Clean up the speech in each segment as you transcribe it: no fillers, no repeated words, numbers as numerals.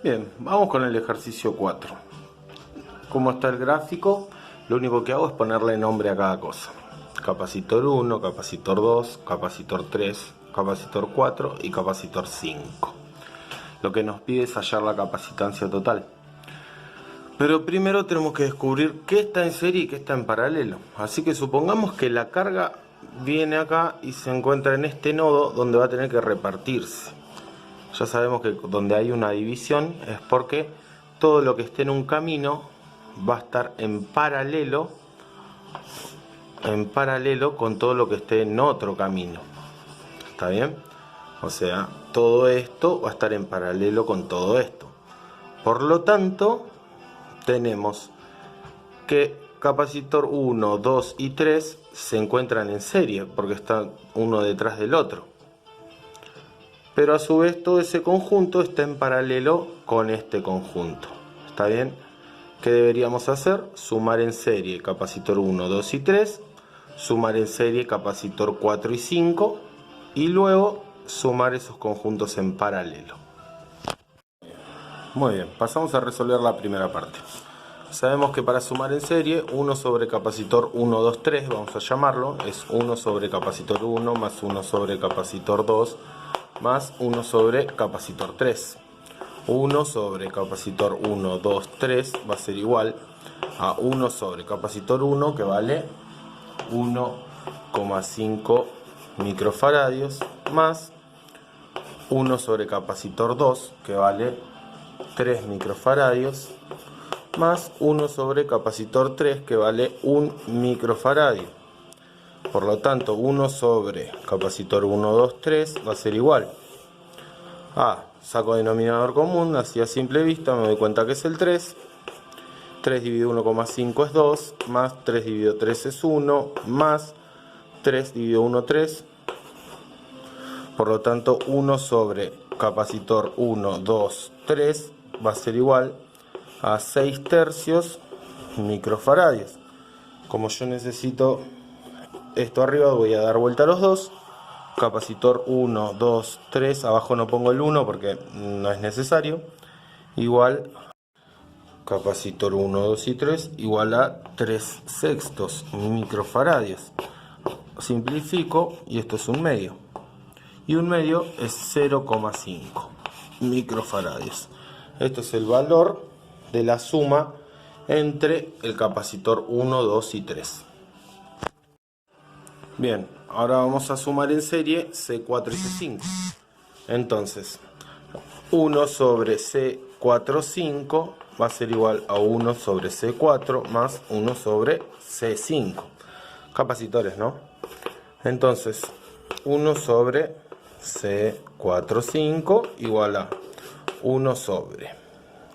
Bien, vamos con el ejercicio 4. Como está el gráfico, lo único que hago es ponerle nombre a cada cosa. Capacitor 1, capacitor 2, capacitor 3, capacitor 4 y capacitor 5. Lo que nos pide es hallar la capacitancia total. Pero primero tenemos que descubrir qué está en serie y qué está en paralelo. Así que supongamos que la carga viene acá y se encuentra en este nodo donde va a tener que repartirse. Ya sabemos que donde hay una división es porque todo lo que esté en un camino va a estar en paralelo con todo lo que esté en otro camino. ¿Está bien? O sea, todo esto va a estar en paralelo con todo esto. Por lo tanto, tenemos que capacitor 1, 2 y 3 se encuentran en serie porque están uno detrás del otro. Pero a su vez todo ese conjunto está en paralelo con este conjunto. ¿Está bien? ¿Qué deberíamos hacer? Sumar en serie capacitor 1, 2 y 3, sumar en serie capacitor 4 y 5 y luego sumar esos conjuntos en paralelo. Muy bien, pasamos a resolver la primera parte. Sabemos que para sumar en serie, 1 sobre capacitor 1, 2, 3, vamos a llamarlo, es 1 sobre capacitor 1 más 1 sobre capacitor 2 más 1 sobre capacitor 3. 1 sobre capacitor 1, 2, 3 va a ser igual a 1 sobre capacitor 1 que vale 1,5 microfaradios más 1 sobre capacitor 2 que vale 3 microfaradios más 1 sobre capacitor 3 que vale 1 microfaradio. Por lo tanto, 1 sobre capacitor 1, 2, 3 va a ser igual a, saco denominador común, así a simple vista me doy cuenta que es el 3. 3 dividido 1,5 es 2, más 3 dividido 3 es 1, más 3 dividido 1, 3. Por lo tanto, 1 sobre capacitor 1, 2, 3 va a ser igual a 6 tercios microfaradios. Como yo necesito esto arriba, voy a dar vuelta a los dos. Capacitor 1, 2, 3, abajo no pongo el 1 porque no es necesario. Igual capacitor 1, 2 y 3 igual a 3 sextos microfaradios. Simplifico y esto es un medio. Y un medio es 0,5 microfaradios. Esto es el valor de la suma entre el capacitor 1, 2 y 3. Bien, ahora vamos a sumar en serie C4 y C5. Entonces, 1 sobre C4, 5 va a ser igual a 1 sobre C4 más 1 sobre C5. Capacitores, ¿no? Entonces, 1 sobre C4, 5 igual a 1 sobre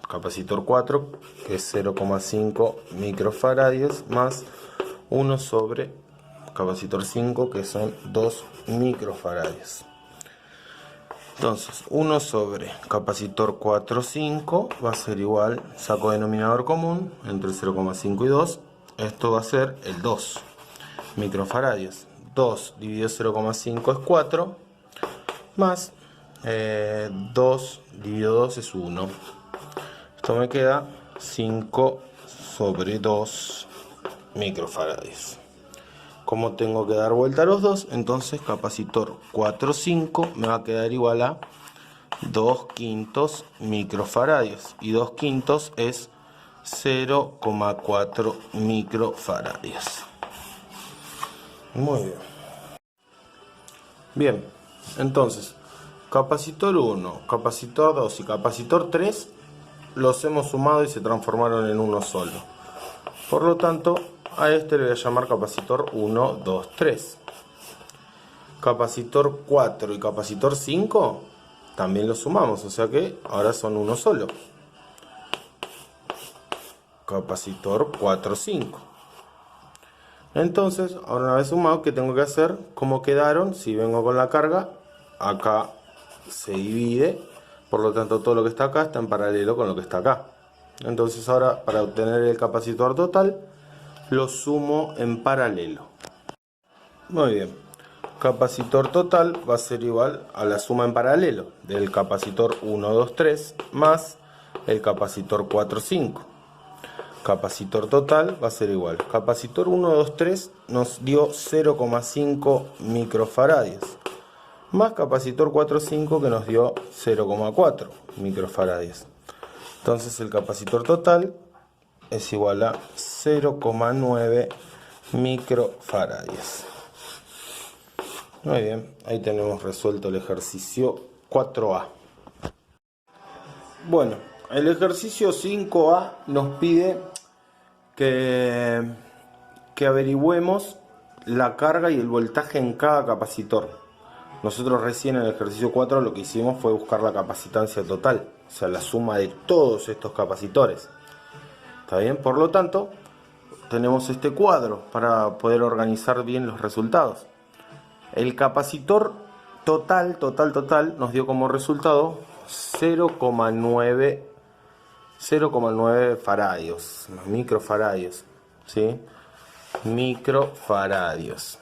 capacitor 4, que es 0,5 microfaradios, más 1 sobre capacitor 5, que son 2 microfaradios. Entonces, 1 sobre capacitor 4, 5 va a ser igual, saco denominador común, entre 0,5 y 2, esto va a ser el 2 microfaradios. 2 dividido 0,5 es 4, más 2 dividido 2 es 1. Esto me queda 5 sobre 2 microfaradios. Como tengo que dar vuelta a los dos, entonces capacitor 4, 5 me va a quedar igual a 2 quintos microfaradios. Y 2 quintos es 0,4 microfaradios. Muy bien. Bien, entonces, capacitor 1, capacitor 2 y capacitor 3 los hemos sumado y se transformaron en uno solo. Por lo tanto, a este le voy a llamar capacitor 1, 2, 3. Capacitor 4 y capacitor 5 también los sumamos, o sea que ahora son uno solo. Capacitor 4, 5. Entonces, ahora una vez sumado, ¿qué tengo que hacer? ¿Cómo quedaron? Si vengo con la carga, acá se divide, por lo tanto todo lo que está acá está en paralelo con lo que está acá. Entonces ahora, para obtener el capacitor total, lo sumo en paralelo. Muy bien. Capacitor total va a ser igual a la suma en paralelo del capacitor 1, 2, 3 más el capacitor 4, 5. Capacitor total va a ser igual. Capacitor 1, 2, 3 nos dio 0,5 microfaradios. Más capacitor 4, 5 que nos dio 0,4 microfaradios. Entonces el capacitor total es igual a 0,9 microfaradios. Muy bien, ahí tenemos resuelto el ejercicio 4A. Bueno, el ejercicio 5A nos pide que averigüemos la carga y el voltaje en cada capacitor. Nosotros recién en el ejercicio 4 lo que hicimos fue buscar la capacitancia total, o sea, la suma de todos estos capacitores. ¿Está bien? Por lo tanto, tenemos este cuadro para poder organizar bien los resultados. El capacitor total nos dio como resultado 0,9 faradios, microfaradios, ¿sí? Microfaradios.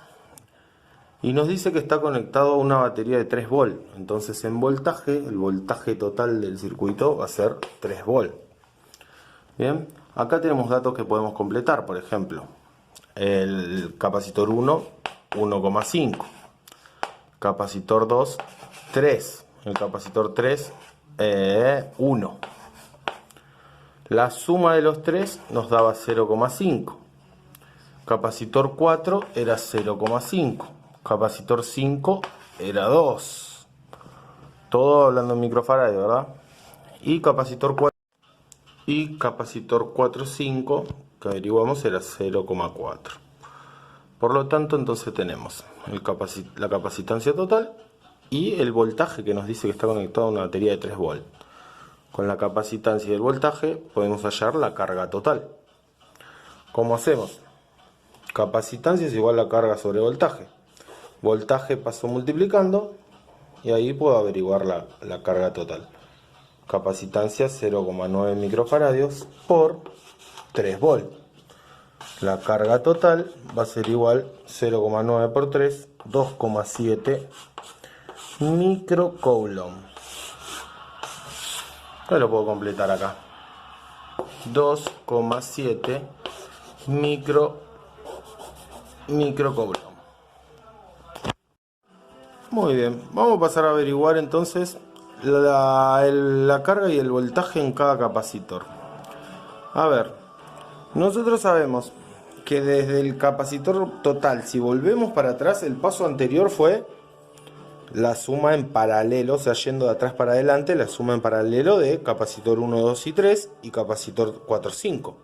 Y nos dice que está conectado a una batería de 3 volt. Entonces en voltaje, el voltaje total del circuito va a ser 3 volt. Bien, acá tenemos datos que podemos completar. Por ejemplo, el capacitor 1, 1,5. Capacitor 2, 3. El capacitor 3, 1. La suma de los 3 nos daba 0,5. Capacitor 4 era 0,5. Capacitor 5 era 2. Todo hablando en microfaradios, ¿verdad? Y capacitor 4, 5, que averiguamos, era 0,4. Por lo tanto, entonces tenemos la capacitancia total y el voltaje que nos dice que está conectado a una batería de 3 volt. Con la capacitancia y el voltaje podemos hallar la carga total. ¿Cómo hacemos? Capacitancia es igual a carga sobre voltaje. Voltaje paso multiplicando y ahí puedo averiguar la carga total. Capacitancia 0,9 microfaradios por 3 volt. La carga total va a ser igual 0,9 por 3, 2,7 microcoulomb. Lo puedo completar acá. 2,7 microcoulomb. Muy bien, vamos a pasar a averiguar entonces la carga y el voltaje en cada capacitor. A ver, nosotros sabemos que desde el capacitor total, si volvemos para atrás, el paso anterior fue la suma en paralelo, o sea, yendo de atrás para adelante, la suma en paralelo de capacitor 1, 2 y 3 y capacitor 4, 5.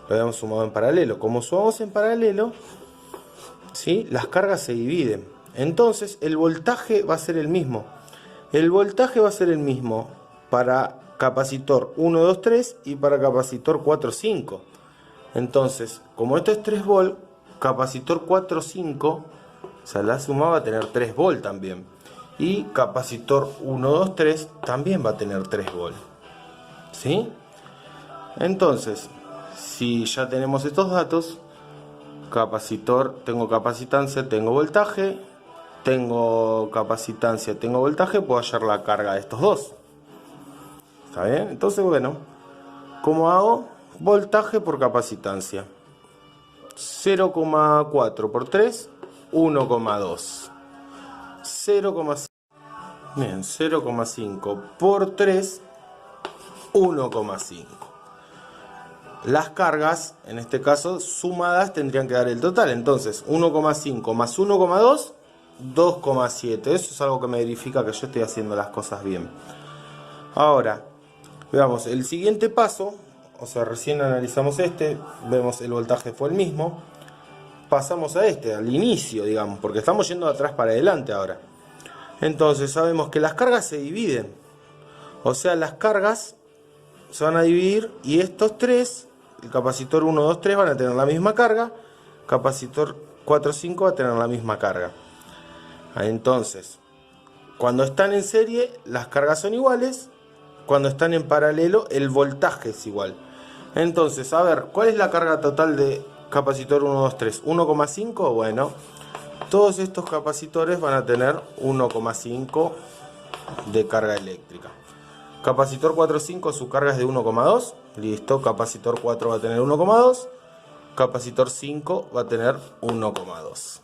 Lo habíamos sumado en paralelo. Como sumamos en paralelo, ¿sí?, las cargas se dividen. Entonces el voltaje va a ser el mismo. El voltaje va a ser el mismo para capacitor 1, 2, 3 y para capacitor 4, 5. Entonces, como esto es 3 volt, capacitor 4, 5, o sea, la suma va a tener 3 volt también. Y capacitor 1, 2, 3 también va a tener 3 volt. ¿Sí? Entonces, si ya tenemos estos datos, capacitor, tengo capacitancia, tengo voltaje, tengo capacitancia, tengo voltaje, puedo hallar la carga de estos dos. ¿Está bien? Entonces, bueno, ¿cómo hago? Voltaje por capacitancia. 0,4 por 3, 1,2. 0,5. Bien, 0,5 por 3, 1,5. Las cargas, en este caso, sumadas tendrían que dar el total. Entonces, 1,5 más 1,2, 2,7. Eso es algo que me verifica que yo estoy haciendo las cosas bien. Ahora, veamos el siguiente paso. O sea, recién analizamos este, vemos el voltaje fue el mismo. Pasamos a este, al inicio, digamos, porque estamos yendo de atrás para adelante ahora. Entonces, sabemos que las cargas se dividen. O sea, las cargas se van a dividir y estos tres, el capacitor 1, 2, 3 van a tener la misma carga, capacitor 4, 5 va a tener la misma carga. Entonces, cuando están en serie, las cargas son iguales. Cuando están en paralelo, el voltaje es igual. Entonces, a ver, ¿cuál es la carga total de capacitor 1, 2, 3? 1,5. Bueno, todos estos capacitores van a tener 1,5 de carga eléctrica. Capacitor 4.5, su carga es de 1,2. Listo, capacitor 4 va a tener 1,2. Capacitor 5 va a tener 1,2.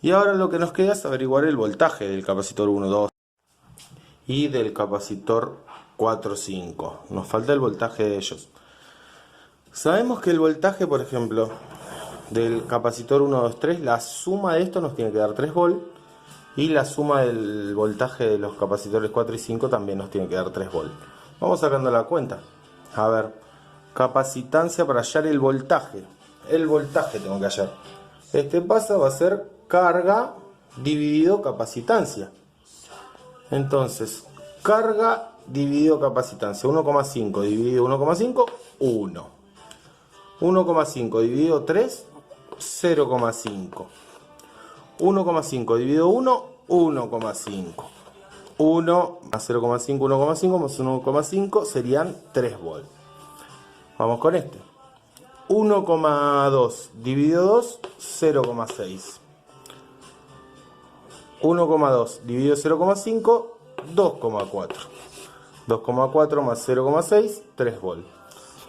Y ahora lo que nos queda es averiguar el voltaje del capacitor 1,2 y del capacitor 4.5. Nos falta el voltaje de ellos. Sabemos que el voltaje, por ejemplo, del capacitor 1, 2, 3, la suma de esto nos tiene que dar 3 volt. Y la suma del voltaje de los capacitores 4 y 5 también nos tiene que dar 3 volt. Vamos sacando la cuenta. A ver, capacitancia para hallar el voltaje. El voltaje tengo que hallar. Este paso va a ser carga dividido capacitancia. Entonces, carga dividido capacitancia. 1,5 dividido 1,5, 1. 1,5 dividido 3, 0,5. 1,5 dividido 1, 1,5. 1 más 0,5, 1,5 más 1,5 serían 3 volt. Vamos con este. 1,2 dividido 2, 0,6. 1,2 dividido 0,5, 2,4. 2,4 más 0,6, 3 volt.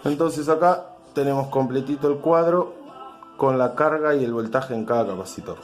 Entonces acá tenemos completito el cuadro con la carga y el voltaje en cada capacitor.